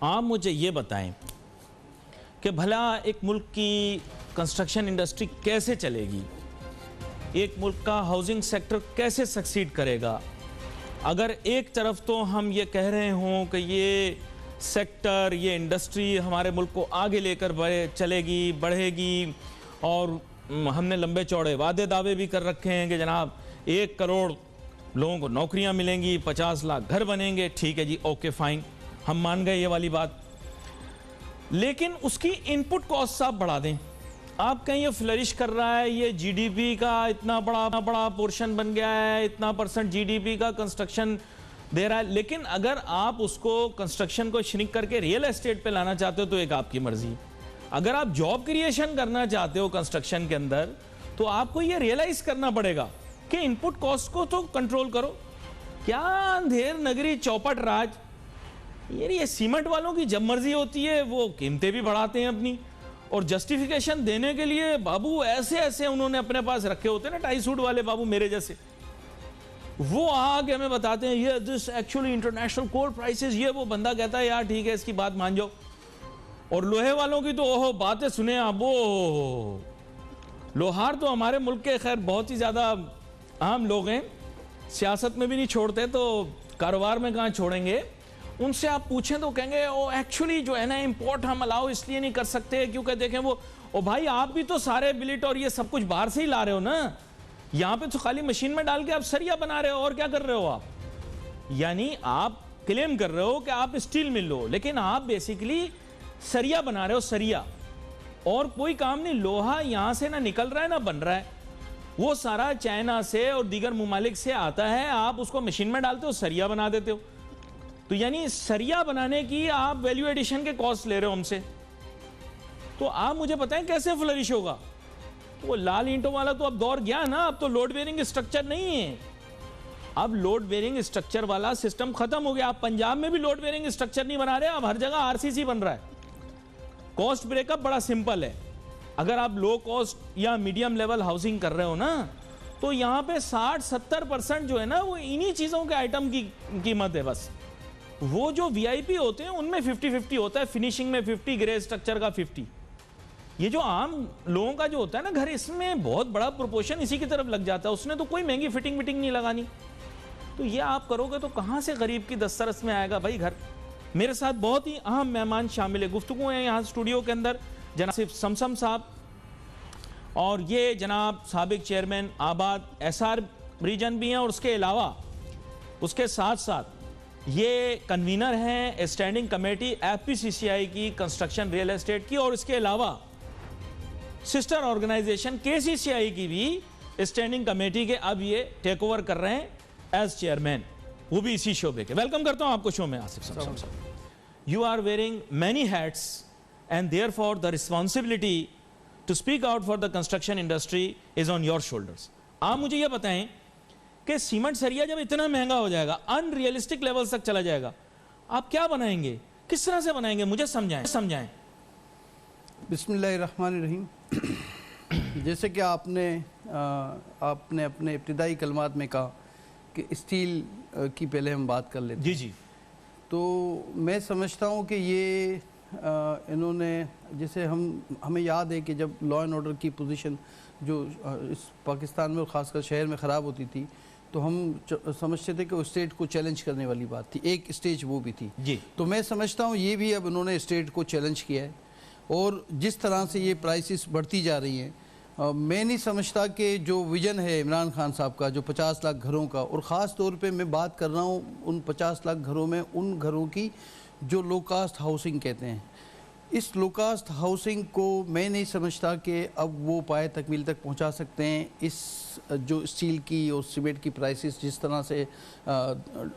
آپ مجھے یہ بتائیں کہ بھلا ایک ملک کی کنسٹرکشن انڈسٹری کیسے چلے گی، ایک ملک کا ہاؤسنگ سیکٹر کیسے سکسیڈ کرے گا اگر ایک طرف تو ہم یہ کہہ رہے ہوں کہ یہ سیکٹر، یہ انڈسٹری ہمارے ملک کو آگے لے کر چلے گی، بڑھے گی، اور ہم نے لمبے چوڑے وعدے دعوے بھی کر رکھے ہیں کہ جناب 1 کروڑ لوگوں کو نوکریاں ملیں گی، 50 لاکھ گھر بنیں گے، ٹھیک ہے جی، اوکے فائن، ہم مان گئے یہ والی بات، لیکن اس کی ان پٹ کاسٹ آپ بڑھا دیں. آپ کہیں یہ فلرش کر رہا ہے، یہ جی ڈی پی کا اتنا بڑا پورشن بن گیا ہے، اتنا % جی ڈی پی کا کنسٹرکشن دے رہا ہے، لیکن اگر آپ اس کو کنسٹرکشن کو شرنک کر کے ریئل اسٹیٹ پہ لانا چاہتے ہو تو ایک آپ کی مرضی. اگر آپ جاب کریشن کرنا چاہتے ہو کنسٹرکشن کے اندر تو آپ کو یہ ریئلائز کرنا پڑے گا کہ ان پٹ کاسٹ کو تو کنٹرول کرو. کیا اندھیر نگری چوپٹ راج، یہ سیمنٹ والوں کی جب مرضی ہوتی ہے وہ قیمتیں بھی بڑھاتے ہیں اپنی، اور جسٹیفیکیشن دینے کے لیے بابو ایسے انہوں نے اپنے پاس رکھے ہوتے ہیں نا، ٹائی سوٹ والے بابو میرے جیسے، وہ آگے ہمیں بتاتے ہیں یہ this actually international coal prices, یہ وہ بندہ کہتا ہے یار ٹھیک ہے اس کی بات مان جاؤ. اور لوہے والوں کی تو اوہو باتیں سنیں آپ، وہ لوہار تو ہمارے ملک کے خیر بہت ہی زیادہ اہم لوگ ہیں، سیاست میں بھی نہیں چھوڑتے تو کاروبار میں کہاں چھوڑیں گے. ان سے آپ پوچھیں تو کہیں گے او ایکچولی جو ہے نا امپورٹ ہم الاؤ اس لیے نہیں کر سکتے کیونکہ دیکھیں وہ، او بھائی آپ بھی تو سارے بلٹ اور یہ سب کچھ باہر سے ہی لا رہے ہو نا، یہاں پہ تو خالی مشین میں ڈال کے آپ سریا بنا رہے ہو، اور کیا کر رہے ہو آپ؟ یعنی آپ کلیم کر رہے ہو کہ آپ اسٹیل مل لو، لیکن آپ بیسیکلی سریا بنا رہے ہو، سریا، اور کوئی کام نہیں. لوہا یہاں سے نہ نکل رہا ہے نہ بن رہا ہے، وہ سارا چائنا سے اور دیگر ممالک سے آتا ہے، آپ اس کو مشین میں ڈالتے ہو، سریا بنا دیتے ہو. تو یعنی سریا بنانے کی آپ ویلیو ایڈیشن کے کاسٹ لے رہے ہو ہم سے. تو آپ مجھے بتائیں کیسے فلرش ہوگا؟ وہ لال اینٹوں والا تو اب دور گیا نا، اب تو لوڈ بیئرنگ اسٹرکچر نہیں ہے، اب لوڈ بیئرنگ اسٹرکچر والا سسٹم ختم ہو گیا. آپ پنجاب میں بھی لوڈ بیئرنگ اسٹرکچر نہیں بنا رہے، اب ہر جگہ آر سی سی بن رہا ہے. کاسٹ بریک اپ بڑا سمپل ہے، اگر آپ لو کاسٹ یا میڈیم لیول ہاؤسنگ کر رہے ہو نا تو یہاں پہ 60-70% جو ہے نا وہ انہی چیزوں کے آئٹم کی قیمت ہے. بس وہ جو وی آئی پی ہوتے ہیں ان میں 50-50 ہوتا ہے، فنیشنگ میں 50، گرے اسٹرکچر کا 50. یہ جو عام لوگوں کا جو ہوتا ہے نا گھر، اس میں بہت بڑا پروپورشن اسی کی طرف لگ جاتا ہے، اس نے تو کوئی مہنگی فٹنگ نہیں لگانی. تو یہ آپ کرو گے تو کہاں سے غریب کی دسترس میں آئے گا بھائی گھر؟ میرے ساتھ بہت ہی اہم مہمان شامل ہے، گفتگو ہیں یہاں اسٹوڈیو کے اندر، جناب سمسم صاحب، اور یہ جناب سابق چیئرمین آباد ایس آر ریجن بھی ہیں، اور اس کے علاوہ اس کے ساتھ یہ کنوینر ہیں اسٹینڈنگ کمیٹی ایف پی سی سی آئی کی کنسٹرکشن ریئل اسٹیٹ کی، اور اس کے علاوہ سسٹر آرگنائزیشن کے سی سی آئی کی بھی اسٹینڈنگ کمیٹی کے اب یہ ٹیک اوور کر رہے ہیں ایز چیئرمین، وہ بھی اسی شعبے کے. ویلکم کرتا ہوں آپ کو شو میں. آصف سمسم صاحب، you are wearing many hats and therefore the responsibility to speak out for the construction industry is on your shoulders. آپ مجھے یہ بتائیں کہ سیمنٹ سریا جب اتنا مہنگا ہو جائے گا، ان ریئلسٹک لیول تک چلا جائے گا، آپ کیا بنائیں گے؟ کس طرح سے بنائیں گے؟ مجھے سمجھائیں. بسم اللہ الرحمن الرحیم. جیسے کہ آپ نے اپنے ابتدائی کلمات میں کہا کہ اسٹیل کی پہلے ہم بات کر لیتے ہیں. جی تو میں سمجھتا ہوں کہ یہ انہوں نے، جیسے ہمیں یاد ہے کہ جب لا اینڈ آرڈر کی پوزیشن جو اس پاکستان میں اور خاص کر شہر میں خراب ہوتی تھی تو ہم سمجھتے تھے کہ وہ اسٹیٹ کو چیلنج کرنے والی بات تھی، ایک اسٹیج وہ بھی تھی. جی. تو میں سمجھتا ہوں یہ بھی اب انہوں نے اسٹیٹ کو چیلنج کیا ہے، اور جس طرح سے یہ پرائسز بڑھتی جا رہی ہیں، میں نہیں سمجھتا کہ جو ویژن ہے عمران خان صاحب کا جو 50 لاکھ گھروں کا، اور خاص طور پہ میں بات کر رہا ہوں ان 50 لاکھ گھروں میں ان گھروں کی جو لو کاسٹ ہاؤسنگ کہتے ہیں، اس لو کاسٹ ہاؤسنگ کو میں نہیں سمجھتا کہ اب وہ پائے تکمیل تک پہنچا سکتے ہیں. اس جو اسٹیل کی اور سیمنٹ کی پرائسز جس طرح سے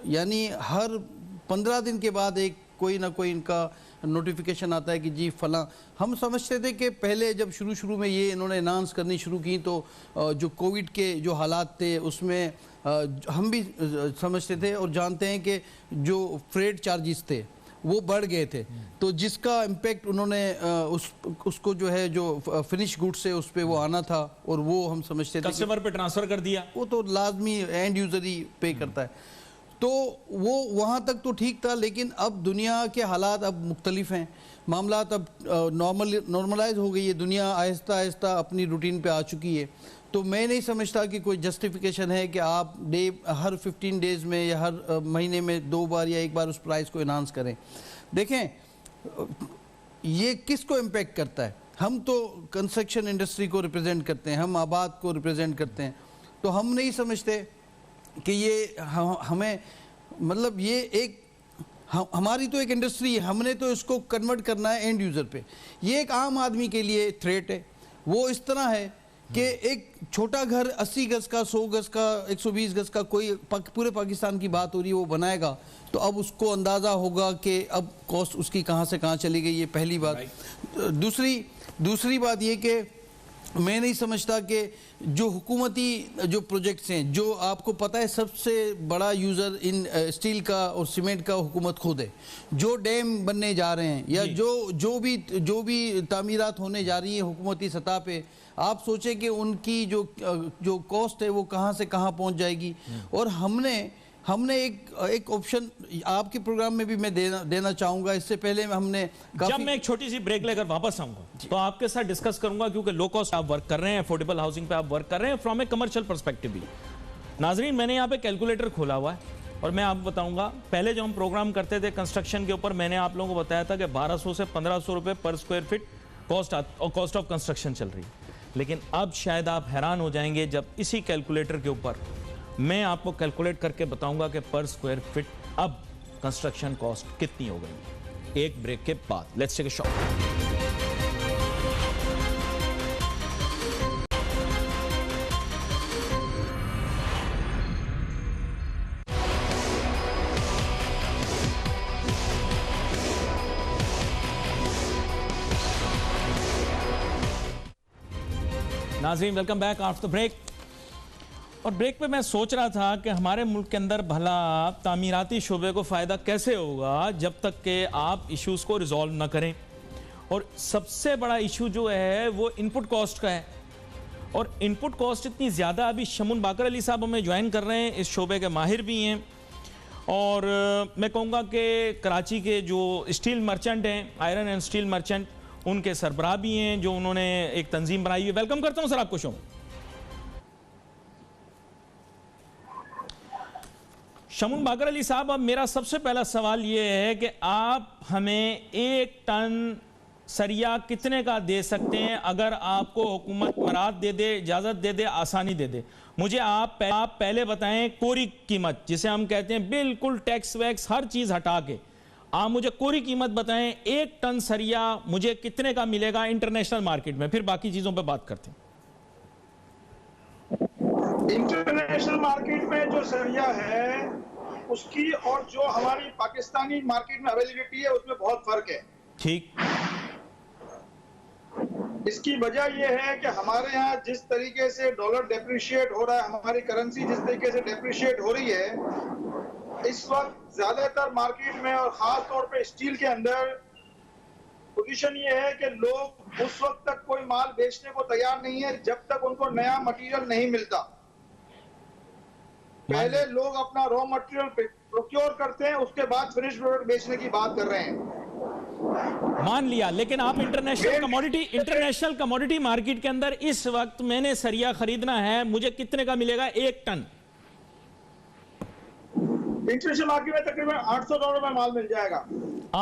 یعنی ہر 15 دن کے بعد ایک کوئی نہ کوئی ان کا نوٹیفیکیشن آتا ہے کہ جی فلاں. ہم سمجھتے تھے کہ پہلے جب شروع میں یہ انہوں نے اناؤنس کرنی شروع کی تو جو کووڈ کے جو حالات تھے اس میں ہم بھی سمجھتے تھے اور جانتے ہیں کہ جو فریٹ چارجز تھے وہ بڑھ گئے تھے، تو جس کا امپیکٹ انہوں نے اس کو جو ہے جو فنش گوڈ سے اس پہ وہ آنا تھا، اور وہ ہم سمجھتے تھے کسٹمر پہ ٹرانسفر کر دیا، وہ تو لازمی اینڈ یوزر ہی پے کرتا ہے. تو وہ وہاں تک تو ٹھیک تھا، لیکن اب دنیا کے حالات اب مختلف ہیں، معاملات اب نارملائز ہو گئی ہے، دنیا آہستہ آہستہ اپنی روٹین پہ آ چکی ہے. تو میں نہیں سمجھتا کہ کوئی جسٹیفیکیشن ہے کہ آپ ہر 15 ڈیز میں یا ہر مہینے میں 2 بار یا 1 بار اس پرائز کو انہانس کریں. دیکھیں یہ کس کو امپیکٹ کرتا ہے؟ ہم تو کنسٹرکشن انڈسٹری کو ریپرزینٹ کرتے ہیں، ہم آباد کو ریپرزینٹ کرتے ہیں، تو ہم نہیں سمجھتے کہ یہ ہمیں مطلب یہ ایک ہماری تو ایک انڈسٹری ہے، ہم نے تو اس کو کنورٹ کرنا ہے اینڈ یوزر پہ. یہ ایک عام آدمی کے لیے تھریٹ ہے. وہ اس طرح ہے کہ ایک چھوٹا گھر 80 گز کا، 100 گز کا، 120 گز کا، کوئی پورے پاکستان کی بات ہو رہی ہے، وہ بنائے گا تو اب اس کو اندازہ ہوگا کہ اب کاسٹ اس کی کہاں سے کہاں چلی گئی. یہ پہلی بات. دوسری بات یہ کہ میں نہیں سمجھتا کہ جو حکومتی جو پروجیکٹس ہیں، جو آپ کو پتہ ہے سب سے بڑا یوزر ان اسٹیل کا اور سیمنٹ کا حکومت خود ہے. جو ڈیم بننے جا رہے ہیں یا جو بھی تعمیرات ہونے جا رہی ہیں حکومتی سطح پہ، آپ سوچیں کہ ان کی جو کاسٹ ہے وہ کہاں سے کہاں پہنچ جائے گی. اور ہم نے ایک آپشن آپ کے پروگرام میں بھی میں دینا چاہوں گا. اس سے پہلے ہم نے جب میں ایک چھوٹی سی بریک لے کر واپس آؤں گا تو آپ کے ساتھ ڈسکس کروں گا، کیونکہ لو کاسٹ آپ ورک کر رہے ہیں، افورڈیبل ہاؤسنگ پہ آپ ورک کر رہے ہیں فرام اے کمرشل پرسپیکٹو بھی. ناظرین میں نے یہاں پہ کیلکولیٹر کھولا ہوا ہے اور میں آپ کو بتاؤں گا، پہلے جو ہم پروگرام کرتے تھے کنسٹرکشن کے اوپر، میں نے آپ لوگوں کو بتایا تھا کہ 1200 سے 1500 روپے پر square feet cost of construction چل رہی ہے. لیکن اب شاید آپ حیران ہو جائیں گے جب اسی کیلکولیٹر کے اوپر میں آپ کو کیلکولیٹ کر کے بتاؤں گا کہ پر اسکوائر فٹ اب کنسٹرکشن کاسٹ کتنی ہو گئی. ایک بریک کے بعد لیٹس ٹیک اے شارٹ. ناظرین ویلکم بیک آفٹر بریک. اور بریک پہ میں سوچ رہا تھا کہ ہمارے ملک کے اندر بھلا تعمیراتی شعبے کو فائدہ کیسے ہوگا جب تک کہ آپ ایشوز کو ریزالو نہ کریں. اور سب سے بڑا ایشو جو ہے وہ ان پٹ کاسٹ کا ہے. اور ان پٹ کاسٹ اتنی زیادہ، ابھی شمون باقر علی صاحب ہمیں جوائن کر رہے ہیں، اس شعبے کے ماہر بھی ہیں. اور میں کہوں گا کہ کراچی کے جو اسٹیل مرچنٹ ہیں، آئرن اینڈ اسٹیل مرچنٹ، ان کے سربراہ بھی ہیں جو انہوں نے ایک تنظیم بنائی ہے. ویلکم کرتا ہوں سر آپ کو شو. شمون باقر علی صاحب، اب میرا سب سے پہلا سوال یہ ہے کہ آپ ہمیں 1 ٹن سریا کتنے کا دے سکتے ہیں اگر آپ کو حکومت مراد دے دے، اجازت دے دے، آسانی دے دے. مجھے آپ پہلے بتائیں کوری قیمت، جسے ہم کہتے ہیں بالکل ٹیکس ویکس ہر چیز ہٹا کے، آپ مجھے کوری قیمت بتائیں 1 ٹن سریا مجھے کتنے کا ملے گا انٹرنیشنل مارکیٹ میں، پھر باقی چیزوں پہ بات کرتے ہیں. انٹرنیشنل مارکیٹ میں جو سریا ہے اس کی اور جو ہماری پاکستانی مارکیٹ میں اویلیبلٹی ہے اس میں بہت فرق ہے. ٹھیک. اس کی وجہ یہ ہے کہ ہمارے ہاں جس طریقے سے ڈالر ڈیپریشیٹ ہو رہا ہے، ہماری کرنسی جس طریقے سے ڈیپریشیٹ ہو رہی ہے اس وقت، زیادہ تر مارکیٹ میں اور خاص طور پہ اسٹیل کے اندر پوزیشن یہ ہے کہ لوگ اس وقت تک کوئی مال بیچنے کو تیار نہیں ہے جب تک ان کو نیا مٹیریل نہیں ملتا. پہلے لوگ اپنا را مٹیریل پروکیور کرتے ہیں، اس کے بعد فنش پروڈکٹ بیچنے کی بات کر رہے ہیں. مان لیا، لیکن آپ انٹرنیشنل کموڈیٹی مارکیٹ کے اندر اس وقت میں نے سریا خریدنا ہے، مجھے کتنے کا ملے گا 1 ٹن؟ انٹرنیشنل مارکیٹ میں تقریباً $800 میں مال مل جائے گا.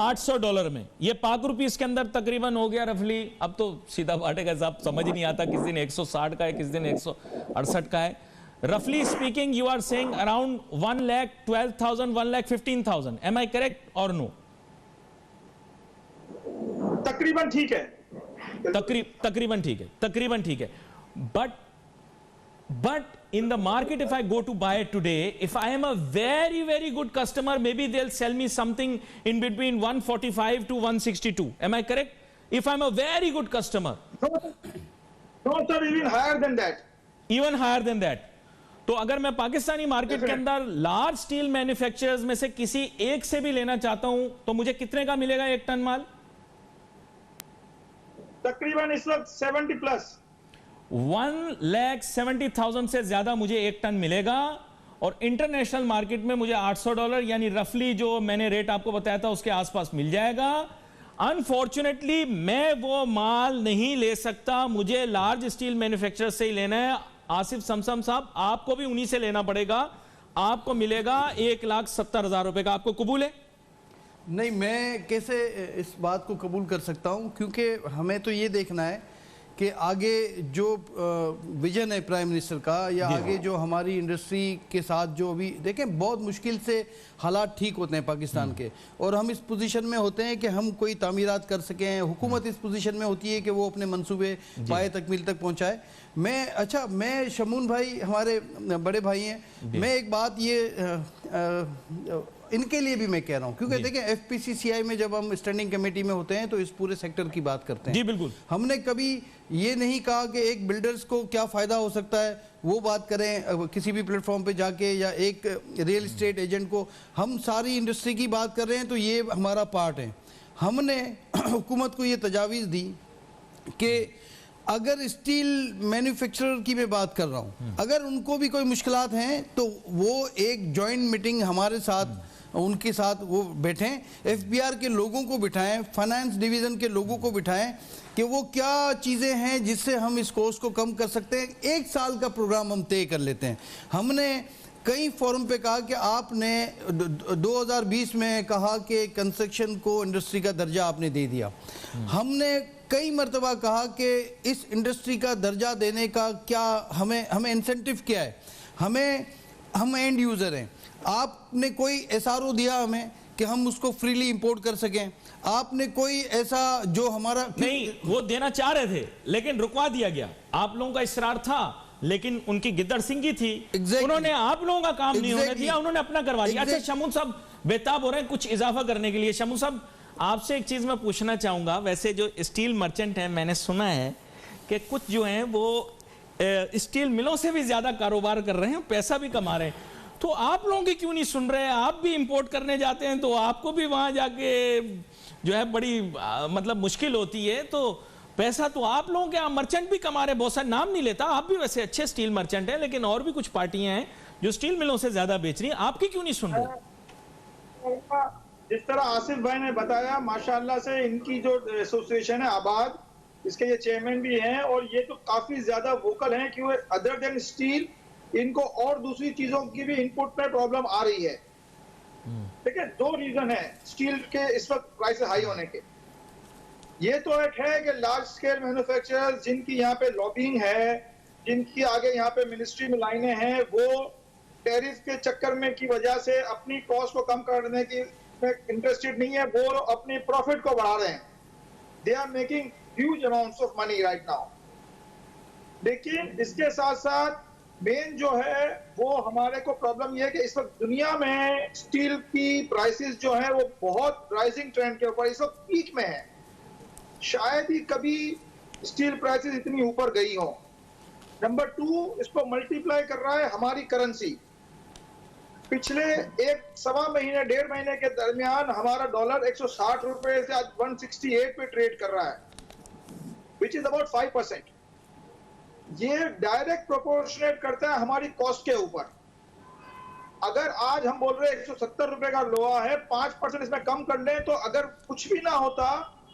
$800 میں. یہ پاک روپیز کے اندر تقریباً ہو گیا رفلی، اب تو سیدھا باٹے کا حساب سمجھ نہیں آتا، کس دن 160 کا ہے، کس دن 168 کا ہے. Roughly speaking, you are saying around 1,12,000, 1,15,000. Am I correct or no? تقریباً ٹھیک ہے. تقریباً ٹھیک ہے. But in the market, if I go to buy it today, if I am a very, very good customer, maybe they'll sell me something in between 145 to 162. Am I correct? If I'm a very good customer. No, sir, even higher than that. Even higher than that. تو اگر میں Pakistani market کے اندر large steel manufacturers میں سے کسی ایک سے بھی لینا چاہتا ہوں تو مجھے کتنے کا ملے گا 1 ٹن مال؟ تقریباً اس وقت 70 پلس. 1,70,000 سے زیادہ مجھے 1 ٹن ملے گا. اور انٹرنیشنل مارکیٹ میں مجھے $800 یعنی رفلی جو میں نے ریٹ آپ کو بتایا تھا اس کے آس پاس مل جائے گا. انفارچونیٹلی میں وہ مال نہیں لے سکتا, مجھے لارج اسٹیل مینوفیکچرر سے ہی لینا ہے. آصف سمسم صاحب آپ کو بھی انہی سے لینا پڑے گا, آپ کو ملے گا 1,70,000 روپے کا. آپ کو قبول ہے؟ نہیں, میں کیسے اس بات کو قبول کر سکتا ہوں, کیونکہ ہمیں تو یہ دیکھنا ہے کہ آگے جو ویژن ہے پرائم منسٹر کا, یا آگے جو ہماری انڈسٹری کے ساتھ جو ابھی دیکھیں بہت مشکل سے حالات ٹھیک ہوتے ہیں پاکستان کے, اور ہم اس پوزیشن میں ہوتے ہیں کہ ہم کوئی تعمیرات کر سکیں. حکومت اس پوزیشن میں ہوتی ہے کہ وہ اپنے منصوبے پائے تکمیل تک پہنچائے. میں شمون بھائی ہمارے بڑے بھائی ہیں, میں ایک بات یہ ان کے لیے بھی میں کہہ رہا ہوں, کیونکہ دیکھیں ایف پی سی سی آئی میں جب ہم اسٹینڈنگ کمیٹی میں ہوتے ہیں تو اس پورے سیکٹر کی بات کرتے ہیں. جی بالکل. ہم نے کبھی یہ نہیں کہا کہ ایک بلڈرز کو کیا فائدہ ہو سکتا ہے وہ بات کریں کسی بھی پلیٹ فارم پہ جا کے, یا ایک ریل اسٹیٹ ایجنٹ کو. ہم ساری انڈسٹری کی بات کر رہے ہیں تو یہ ہمارا پارٹ ہے. ہم نے حکومت کو یہ تجاویز دی کہ اگر اسٹیل مینوفیکچرر کی میں بات کر رہا ہوں, اگر ان کو بھی کوئی مشکلات ہیں تو وہ ایک جوائنٹ میٹنگ ہمارے ساتھ, ان کے ساتھ وہ بیٹھیں, ایف بی آر کے لوگوں کو بٹھائیں, فائنانس ڈویژن کے لوگوں کو بٹھائیں کہ وہ کیا چیزیں ہیں جس سے ہم اس کوسٹ کو کم کر سکتے ہیں. 1 سال کا پروگرام ہم طے کر لیتے ہیں. ہم نے کئی فورم پہ کہا کہ آپ نے 2020 میں کہا کہ کنسٹرکشن کو انڈسٹری کا درجہ آپ نے دے دیا. ہم نے کئی مرتبہ کہا کہ اس انڈسٹری کا درجہ دینے کا کیا ہمیں انسینٹیو کیا ہے. ہم اینڈ یوزر ہیں. آپ نے کوئی ایس آر او دیا ہمیں کہ ہم اس کو فریلی امپورٹ کر سکیں. آپ نے کوئی ایسا جو ہمارا نہیں, وہ دینا چاہ رہے تھے لیکن رکوا دیا گیا. آپ لوگوں کا اصرار تھا لیکن ان کی گدڑ سنگھی تھی, انہوں نے آپ لوگوں کا کام نہیں ہونے دیا, انہوں نے اپنا کروا دیا. اچھا شمون صاحب بےتاب ہو رہے ہیں کچھ اضافہ کرنے کے لیے. شمون صاحب آپ سے ایک چیز میں پوچھنا چاہوں گا, ویسے جو اسٹیل مرچنٹ ہیں میں نے سنا ہے کہ کچھ جو ہیں وہ اسٹیل ملوں سے بھی زیادہ کاروبار کر رہے ہیں, پیسہ بھی کما رہے ہیں, تو آپ لوگوں کی کیوں نہیں سن رہے؟ آپ بھی امپورٹ کرنے جاتے ہیں تو آپ کو بھی وہاں جا کے جو ہے بڑی مطلب مشکل ہوتی ہے, تو پیسہ تو آپ لوگوں کے مرچنٹ بھی کما رہے ہیں. بہت سارے نام نہیں لیتا, آپ بھی ویسے اچھے اسٹیل مرچنٹ ہیں, لیکن اور بھی کچھ پارٹیاں ہیں جو اسٹیل ملوں سے زیادہ بیچ رہی ہیں, آپ کی کیوں نہیں سن رہے؟ جس طرح آصف بھائی نے بتایا ماشاءاللہ سے ان کی جو ایسوسیشن ہے آباد, اس کے یہ چیئرمین بھی ہیں, اور یہ تو کافی زیادہ ووکل ہیں کہ ادر دین اسٹیل ان کو اور دوسری چیزوں کی بھی انپٹ میں پرابلم آ رہی ہے. ٹھیک ہے, 2 ریزن ہیں اسٹیل کے اس وقت پرائس ہائی ہونے کے. یہ تو ایک ہے کہ لارج سکیل مینوفیکچرر جن کی یہاں پہ لابینگ ہے, جن کی آگے یہاں پہ منسٹری میں لائنیں ہیں, وہ ٹیرف کے چکر میں کی وجہ سے اپنی کاسٹ کو کم کرنے کی انٹرسٹڈ نہیں ہے, وہ اپنی پروفٹ کو بڑھا رہے ہیں. They are making huge amounts of money right now. لیکن اس کے ساتھ ساتھ مین جو ہے وہ ہمارے کو پرابلم یہ ہے کہ اس وقت دنیا میں اسٹیل کی پرائسز جو ہیں وہ بہت رائزنگ ٹرینڈ کے اوپر اس وقت پیک میں ہیں. شاید ہی کبھی اسٹیل پرائسز اتنی اوپر گئی ہوں. نمبر 2, اس کو ملٹیپلائی کر رہا ہے ہماری کرنسی. پچھلے 1.25 مہینے 1.5 مہینے کے درمیان ہمارا ڈالر 160 روپے سے آج 168 پہ ٹریڈ کر رہا ہے, which is about 5%. یہ ڈائریکٹ پروپورشنیٹ کرتا ہے ہماری کاسٹ کے اوپر. اگر آج ہم بول رہے ہیں 170 روپے کا لوہا ہے, 5% اس میں کم کر لیں تو اگر کچھ بھی نہ ہوتا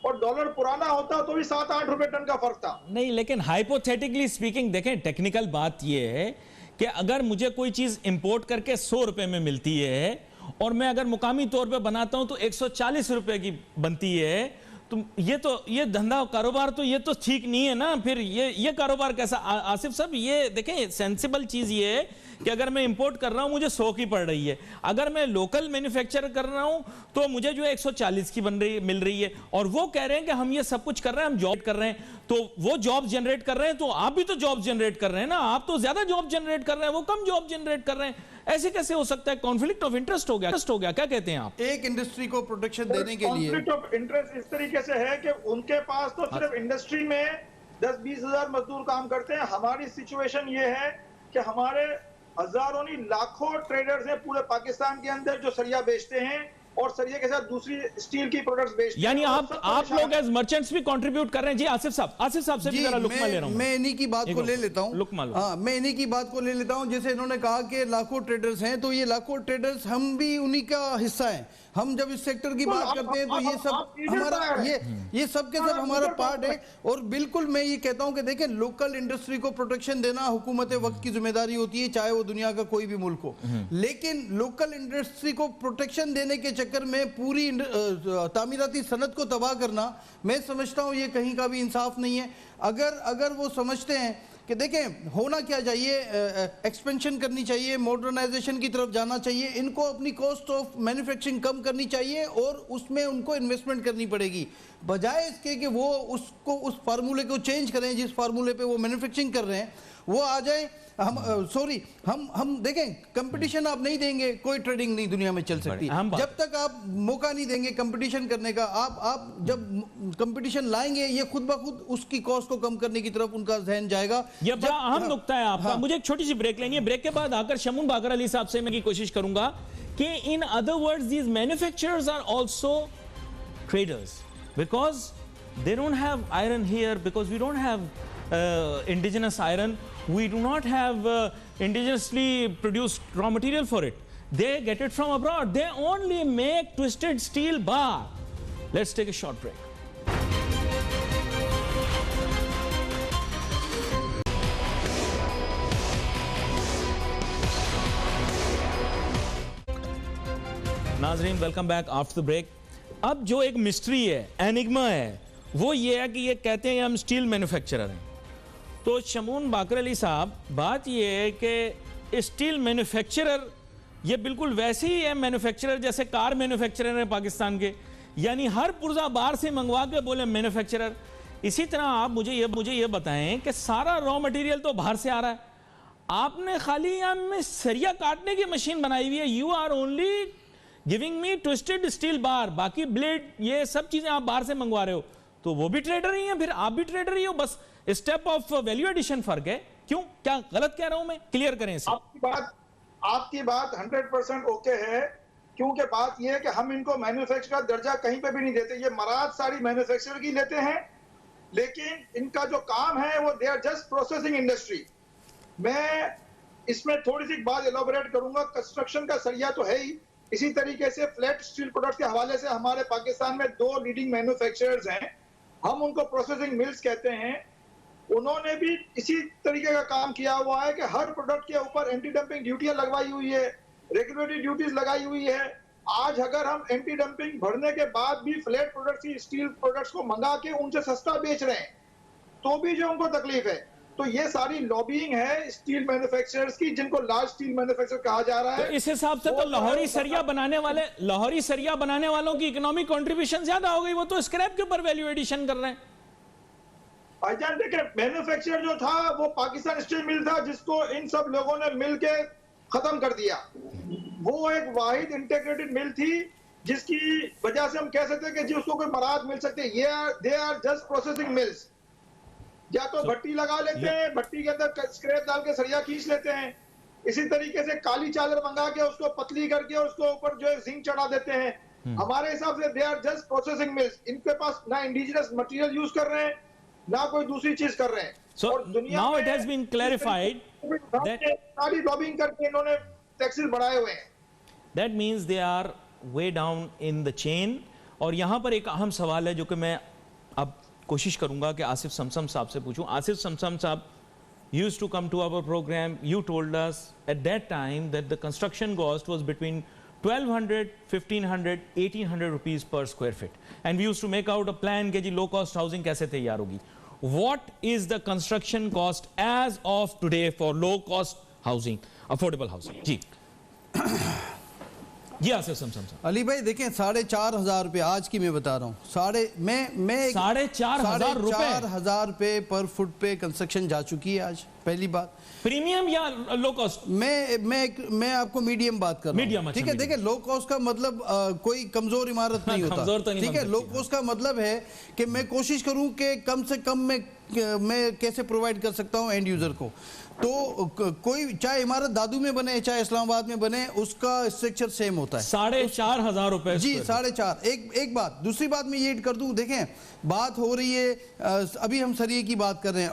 اور ڈالر پرانا ہوتا تو بھی 7-8 روپے ٹن کا فرق تھا. نہیں, لیکن ہائپوتھیٹکلی سپیکنگ دیکھیں, ٹیکنیکل بات یہ ہے کہ اگر مجھے کوئی چیز امپورٹ کر کے 100 روپے میں ملتی ہے اور میں اگر مقامی طور پہ بناتا ہوں تو 140 روپے کی بنتی ہے, تو یہ دھندا کاروبار تو یہ تو ٹھیک نہیں ہے نا. پھر یہ کاروبار کیسا؟ آصف صاحب یہ دیکھیں سینسیبل چیز یہ ہے کہ اگر میں امپورٹ کر رہا ہوں مجھے 100 کی پڑ رہی ہے, اگر میں لوکل مینوفیکچر کر رہا ہوں تو مجھے جو ہے 140 کی مل رہی ہے, اور وہ کہہ رہے ہیں کہ ہم یہ سب کچھ کر رہے ہیں, ہم جاب کر رہے ہیں, تو وہ جاب جنریٹ کر رہے ہیں, تو آپ بھی تو جاب جنریٹ کر رہے ہیں نا. آپ تو زیادہ جاب جنریٹ کر رہے ہیں, وہ کم جاب جنریٹ کر رہے ہیں. ایسے کیسے ہو سکتا ہے؟ کانفلکٹ آف انٹرسٹ ہو گیا. کیا کہتے ہیں آپ؟ ایک انڈسٹری کو پروٹیکشن دینے کے لیے کانفلکٹ آف انٹرسٹ اس طریقے سے ہے کہ ان کے پاس تو صرف انڈسٹری میں 10-20 ہزار مزدور کام کرتے ہیں. ہماری سچویشن یہ ہے کہ ہمارے ہزاروں نہیں لاکھوں ٹریڈرز ہیں پورے پاکستان کے اندر جو سریا بیچتے ہیں, اور سریے کے ساتھ دوسری اسٹیل کی پروڈکٹس بیچتے ہیں. یعنی آپ لوگ ایز مرچنٹس بھی کنٹریبیوٹ کر رہے ہیں. جی آصف صاحب سے بھی ذرا لقمہ لے رہا ہوں. میں انہی کی بات کو لے لیتا ہوں. ہاں میں انہی کی بات کو لے لیتا ہوں. جیسے انہوں نے کہا کہ لاکھوں ٹریڈرز ہیں, تو یہ لاکھوں ٹریڈرز ہم بھی انہی کا حصہ ہیں. ہم جب اس سیکٹر کی بات کرتے ہیں تو یہ سب ہمارا یہ سب کے سب ہمارا پارٹ ہے. اور بالکل میں یہ کہتا ہوں کہ دیکھیں لوکل انڈسٹری کو پروٹیکشن دینا حکومت وقت کی ذمہ داری ہوتی ہے, چاہے وہ دنیا کا کوئی بھی ملک ہو. لیکن لوکل انڈسٹری کو پروٹیکشن دینے کے چکر میں پوری تعمیراتی صنعت کو تباہ کرنا, میں سمجھتا ہوں یہ کہیں کا بھی انصاف نہیں ہے. اگر وہ سمجھتے ہیں کہ دیکھیں ہونا کیا چاہیے, ایکسپینشن کرنی چاہیے, ماڈرنائزیشن کی طرف جانا چاہیے, ان کو اپنی کاسٹ آف مینوفیکچرنگ کم کرنی چاہیے اور اس میں ان کو انویسٹمنٹ کرنی پڑے گی, بجائے اس کے کہ وہ اس فارمولے کو چینج کریں جس فارمولے پہ وہ مینوفیکچرنگ کر رہے ہیں. وہ آ جائیں, ہم دیکھیں کمپٹیشن آپ نہیں دیں گے کوئی ٹریڈنگ نہیں دنیا میں چل سکتی. جب تک آپ موقع نہیں دیں گے کمپٹیشن کرنے کا, آپ جب کمپٹیشن لائیں گے یہ خود بخود اس کی کاسٹ کو کم کرنے کی طرف ان کا ذہن جائے گا. یہ بڑا اہم نقطہ ہے آپ کا. مجھے ایک چھوٹی سی بریک لینی ہے. بریک کے بعد آ کر شمون باقر علی صاحب سے میں کی کوشش کروں گا کہ in other words these manufacturers are also traders because they don't have iron here, because we don't have indigenous iron, we do not have indigenously produced raw material for it. They get it from abroad. They only make twisted steel bar. Let's take a short break. ناظرین welcome back after the break. اب جو ایک mystery ہے, enigma ہے, وہ یہ ہے کہ یہ کہتے ہیں ہم اسٹیل مینوفیکچرر ہیں. تو شمون باقر علی صاحب بات یہ ہے کہ اسٹیل مینوفیکچرر یہ بالکل ویسے ہی ہے مینوفیکچرر جیسے کار مینوفیکچرر ہیں پاکستان کے, یعنی ہر پرزہ باہر سے منگوا کے بولے مینوفیکچرر. اسی طرح آپ مجھے یہ بتائیں کہ سارا را مٹیریل تو باہر سے آ رہا ہے, آپ نے خالی یہاں میں سریا کاٹنے کی مشین بنائی ہوئی ہے. You are only giving me twisted steel bar, باقی بلیڈ یہ سب چیزیں آپ باہر سے منگوا رہے ہو. تو وہ بھی ٹریڈر ہی ہیں, پھر آپ بھی ٹریڈر ہی ہو, بس اسٹیپ آف ویلیو ایڈیشن فرق ہے. کیوں, کیا غلط کہہ رہا ہوں میں؟ کلیئر کریں اسے. آپ کی بات 100% اوکے ہے, کیونکہ بات یہ ہے کہ ہم ان کو مینوفیکچر کا درجہ کہیں پہ بھی نہیں دیتے. یہ مراد ساری مینوفیکچر کی لیتے ہیں, لیکن ان کا جو کام ہے وہ they are just processing industry. میں اس میں تھوڑی سی بات ایلابوریٹ کروں گا. کنسٹرکشن کا سریا تو ہے ہی, اسی طریقے سے فلیٹ سٹیل پروڈکٹ کے حوالے سے ہمارے پاکستان میں 2 لیڈنگ مینوفیکچررز ہیں, ہم ان کو پروسیسنگ ملز کہتے ہیں. انہوں نے بھی اسی طریقے کا کام کیا ہوا ہے کہ ہر پروڈکٹ کے اوپر اینٹی ڈمپنگ ڈیوٹیاں لگوائی ہوئی ہے, ریگولیٹری ڈیوٹیز لگائی ہوئی ہے. آج اگر ہم اینٹی ڈمپنگ بھرنے کے بعد بھی فلیٹ پروڈکٹس کی اسٹیل پروڈکٹس کو منگا کے ان سے سستا بیچ رہے ہیں تو بھی جو ان کو تکلیف ہے. تو یہ ساری لابینگ ہے اسٹیل مینوفیکچررز کی, جن کو لارج اسٹیل مینوفیکچر کہا جا رہا ہے. اس حساب سے تو لاہوری سریا بنانے والوں کی اکنامک کنٹریبیوشن زیادہ ہو گئی, وہ تو اسکریپ کے اوپر ویلیو ایڈیشن کر رہے ہیں. بھائی جان دیکھیں, مینوفیکچر جو تھا وہ پاکستان اسٹیل مل تھا جس کو ان سب لوگوں نے مل کے ختم کر دیا. وہ ایک واحد انٹیگریٹڈ مل تھی جس کی وجہ سے ہم کہہ سکتے ہیں کہ جی اس کو کوئی مراد مل سکتے. They are just processing mills. یا تو بھٹی لگا لیتے ہیں, بھٹی کے اندر اسکریپ ڈال کے سریا کھینچ لیتے ہیں. اسی طریقے سے کالی چادر منگا کے اس کو پتلی کر کے اس کو اوپر جو ہے زنک چڑھا دیتے ہیں. ہمارے حساب سے they are just processing mills. ان کے پاس نہ انڈیجنس مٹیریل یوز کر رہے ہیں نہ کوئی دوسری چیز کر رہے ہیں. So now it has been clarified that ساری لابنگ کر کے انہوں نے ٹیکسز بڑھائے ہوئے ہیں. That means they are way down in the chain. اور یہاں پر ایک اہم سوال ہے جو کہ میں اب کوشش کروں گا کہ آصف سمسم صاحب سے پوچھوں. آصف سمسم صاحب used to come to our program. You told us at that time that the construction cost was between 1200, 1500, 1800 rupees per square feet. And we used to make out a plan کہ جی low cost housing کیسے تیار ہوگی. What is the construction cost as of today for low cost housing, affordable housing? جی جی آصف سمسم صاحب. علی بھائی دیکھیں 4,500 روپے آج کی میں بتا رہا ہوں. 4,500 روپے پر فٹ پہ کنسٹرکشن جا چکی ہے آج. پہلی بات پریمیم یا لو کاسٹ, میں آپ کو میڈیم بات کر رہا ہوں. ٹھیک ہے, دیکھیں لو کاسٹ کا مطلب کوئی کمزور عمارت نہیں ہوتا. ٹھیک ہے, لو کاسٹ کا مطلب ہے کہ میں کوشش کروں کہ کم سے کم میں میں کیسے پرووائڈ کر سکتا ہوں اینڈ یوزر کو. تو کوئی چاہے عمارت دادو میں بنے چاہے اسلام آباد میں بنے اس کا اسٹرکچر سیم ہوتا ہے. 4,500 روپے. جی 4.5. ایک بات. دوسری بات میں یہ ایڈ کر دوں, دیکھیں بات ہو رہی ہے, ابھی ہم سریے کی بات کر رہے ہیں,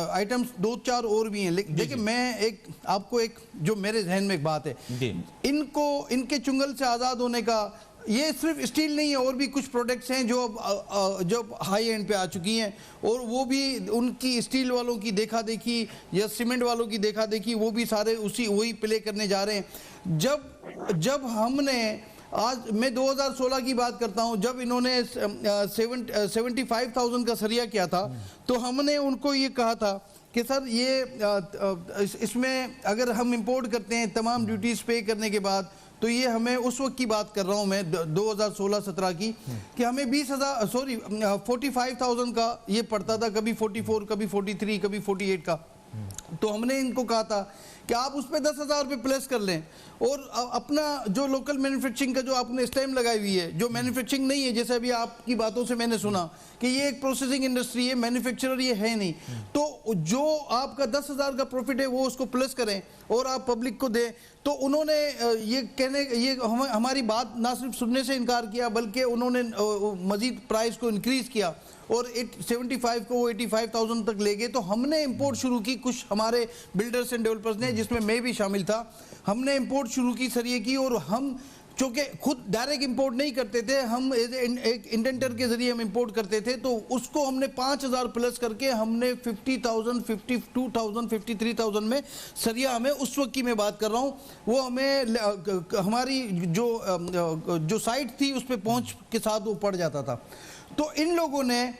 آئٹمز 2-4 اور بھی ہیں. دیکھیں میں آپ کو ایک جو میرے ذہن میں ایک بات ہے, ان کے چنگل سے آزاد ہونے کا, یہ صرف اسٹیل نہیں ہے, اور بھی کچھ پروڈکٹس ہیں جو ہائی اینڈ پہ آ چکی ہیں, اور وہ بھی ان کی اسٹیل والوں کی دیکھا دیکھی یا سیمنٹ والوں کی دیکھا دیکھی وہ بھی سارے وہی پلے کرنے جا رہے ہیں. جب ہم نے آج میں 2016 کی بات کرتا ہوں, جب انہوں نے 75,000 کا سریہ کیا تھا تو ہم نے ان کو یہ کہا تھا کہ سر یہ اس میں اگر ہم امپورٹ کرتے ہیں تمام ڈیوٹیز پے کرنے کے بعد تو یہ ہمیں اس وقت کی بات کر رہا ہوں میں 2016-17 کی, کہ ہمیں 45,000 کا یہ پڑتا تھا, کبھی 44, کبھی 43, کبھی 48 کا. تو ہم نے ان کو کہا تھا کہ آپ اس پہ 10,000 روپے پلیس کر لیں, اور اپنا جو لوکل مینوفیکچرنگ کا جو آپ نے اسٹیم لگائی ہوئی ہے, جو مینوفیکچرنگ نہیں ہے, جیسے ابھی آپ کی باتوں سے میں نے سنا کہ یہ ایک پروسیسنگ انڈسٹری ہے, مینوفیکچرر یہ ہے نہیں, تو جو آپ کا 10,000 کا پروفٹ ہے وہ اس کو پلس کریں اور آپ پبلک کو دیں. تو انہوں نے یہ ہماری بات نہ صرف سننے سے انکار کیا بلکہ انہوں نے مزید پرائز کو انکریز کیا اور 75 کو 85,000 تک لے گئے. تو ہم نے امپورٹ شروع کی, کچھ ہمارے بلڈرز اینڈ ڈیولپرز نے, جس میں بھی شامل تھا, ہم نے امپورٹ شروع کی سریے کی, اور ہم چونکہ خود ڈائریکٹ امپورٹ نہیں کرتے تھے, ہم ایک انڈینٹر کے ذریعے ہم امپورٹ کرتے تھے, تو اس کو ہم نے 5,000 پلس کر کے ہم نے 50,000 52,000 53,000 میں سریہ ہمیں اس وقت کی میں بات کر رہا ہوں, وہ ہمیں ہماری جو سائٹ تھی اس پہ پہنچ کے ساتھ وہ پڑ جاتا تھا. تو ان لوگوں نے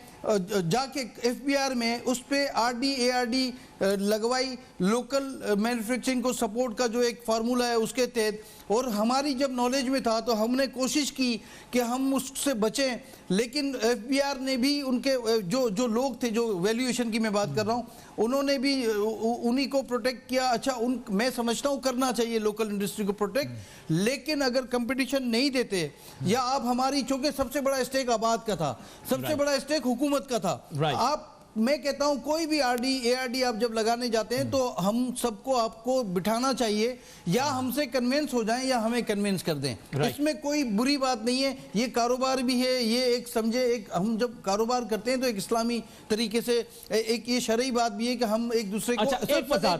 جا کے ایف بی آر میں اس پہ R D A R D لگوائی, لوکل مینوفیکچرنگ کو سپورٹ کا جو ایک فارمولہ ہے اس کے تحت, اور ہماری جب نالج میں تھا تو ہم نے کوشش کی کہ ہم اس سے بچیں, لیکن ایف بی آر نے بھی ان کے جو لوگ تھے, جو ویلیویشن کی میں بات کر رہا ہوں, انہوں نے بھی انہی کو پروٹیکٹ کیا. اچھا میں سمجھتا ہوں کرنا چاہیے لوکل انڈسٹری کو پروٹیکٹ, لیکن اگر کمپٹیشن نہیں دیتے, یا آپ ہماری, چونکہ سب سے بڑا اسٹیک آباد کا تھا, سب سے بڑا اسٹیک حکومت کا تھا, آپ میں کہتا ہوں کوئی بھی are D A R D آپ جب لگانے جاتے ہیں تو ہم سب کو آپ کو بٹھانا چاہیے, یا ہم سے کنونس ہو جائیں یا ہمیں کنونس کر دیں, اس میں کوئی بری بات نہیں ہے. یہ کاروبار بھی ہے, یہ ایک سمجھے, ہم جب کاروبار کرتے ہیں تو ایک اسلامی طریقے سے, ایک یہ شرعی بات بھی ہے کہ ہم ایک دوسرے کو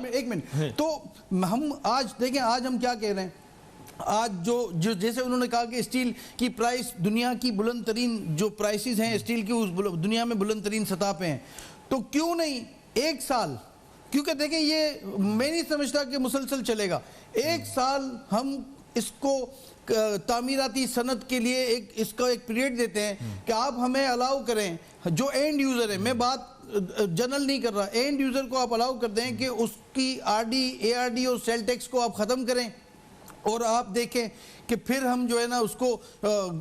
ایک منٹ. تو ہم آج دیکھیں, آج ہم کیا کہہ رہے ہیں, آج جو جیسے انہوں نے کہا کہ اسٹیل کی پرائس دنیا کی بلند ترین جو پرائسز ہیں اسٹیل کی اس دنیا میں بلند ترین سطح پہ ہیں, تو کیوں نہیں ایک سال, کیونکہ دیکھیں یہ میں نہیں سمجھتا کہ مسلسل چلے گا, ایک سال ہم اس کو تعمیراتی صنعت کے لیے اس کا ایک پیریڈ دیتے ہیں کہ آپ ہمیں الاؤ کریں, جو اینڈ یوزر ہے, میں بات جنرل نہیں کر رہا, اینڈ یوزر کو آپ الاؤ کر دیں کہ اس کی are D A R D اور سیل ٹیکس کو آپ ختم کریں, اور آپ دیکھیں کہ پھر ہم جو ہے نا اس کو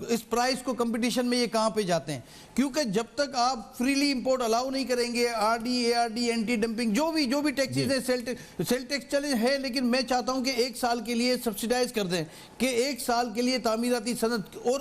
اس پرائز کو کمپٹیشن میں یہ کہاں پہ جاتے ہیں. کیونکہ جب تک آپ فریلی امپورٹ الاؤ نہیں کریں گے, R D A R D anti dumping جو بھی ٹیکسز ہیں, سیل ٹیکس چلے ہے, لیکن میں چاہتا ہوں کہ ایک سال کے لیے سبسیڈائز کر دیں, کہ ایک سال کے لیے تعمیراتی صنعت, اور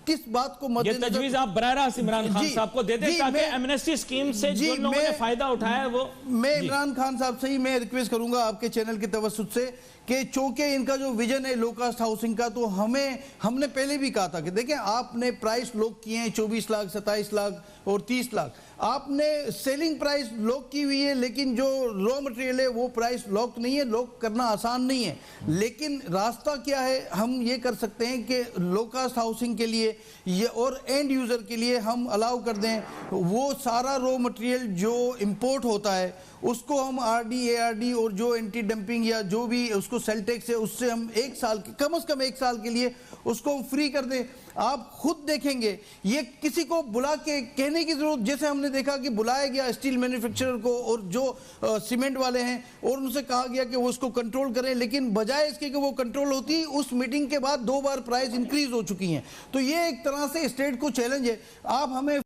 کس بات کو یہ تجویز آپ براہ راست عمران خان صاحب کو دے دیں تاکہ ایمنسٹی اسکیم سے جو لوگوں نے فائدہ اٹھایا ہے وہ. میں عمران خان صاحب سے ہی میں ریکویسٹ کروں گا آپ کے چینل کے توسط سے کہ چونکہ ان کا جو ویژن ہے لو کاسٹ ہاؤسنگ کا, تو ہم نے پہلے بھی کہا تھا کہ دیکھیں آپ نے پرائس لوک کیے ہیں 24 لاکھ 27 لاکھ اور 30 لاکھ, آپ نے سیلنگ پرائس لوک کی ہوئی ہے, لیکن جو رو مٹیریل ہے وہ پرائس لوک نہیں ہے, لوک کرنا آسان نہیں ہے. لیکن راستہ کیا ہے, ہم یہ کر سکتے ہیں کہ لو کاسٹ ہاؤسنگ کے لیے اور اینڈ یوزر کے لیے ہم الاؤ کر دیں, وہ سارا رو مٹیریل جو امپورٹ ہوتا ہے اس کو ہم are D A R D اور جو اینٹی ڈمپنگ یا جو بھی اس کو سیل ٹیکس ہے اس سے ہم ایک سال کم از کم ایک سال کے لیے اس کو فری کر دیں. آپ خود دیکھیں گے, یہ کسی کو بلا کے کہنے کی ضرورت, جیسے ہم نے دیکھا کہ بلایا گیا اسٹیل مینوفیکچرر کو اور جو سیمنٹ والے ہیں, اور ان سے کہا گیا کہ وہ اس کو کنٹرول کریں, لیکن بجائے اس کے کہ وہ کنٹرول ہوتی, اس میٹنگ کے بعد 2 بار پرائز انکریز ہو چکی ہیں. تو یہ ایک طرح سے اسٹیٹ کو چیلنج ہے. آپ ہمیں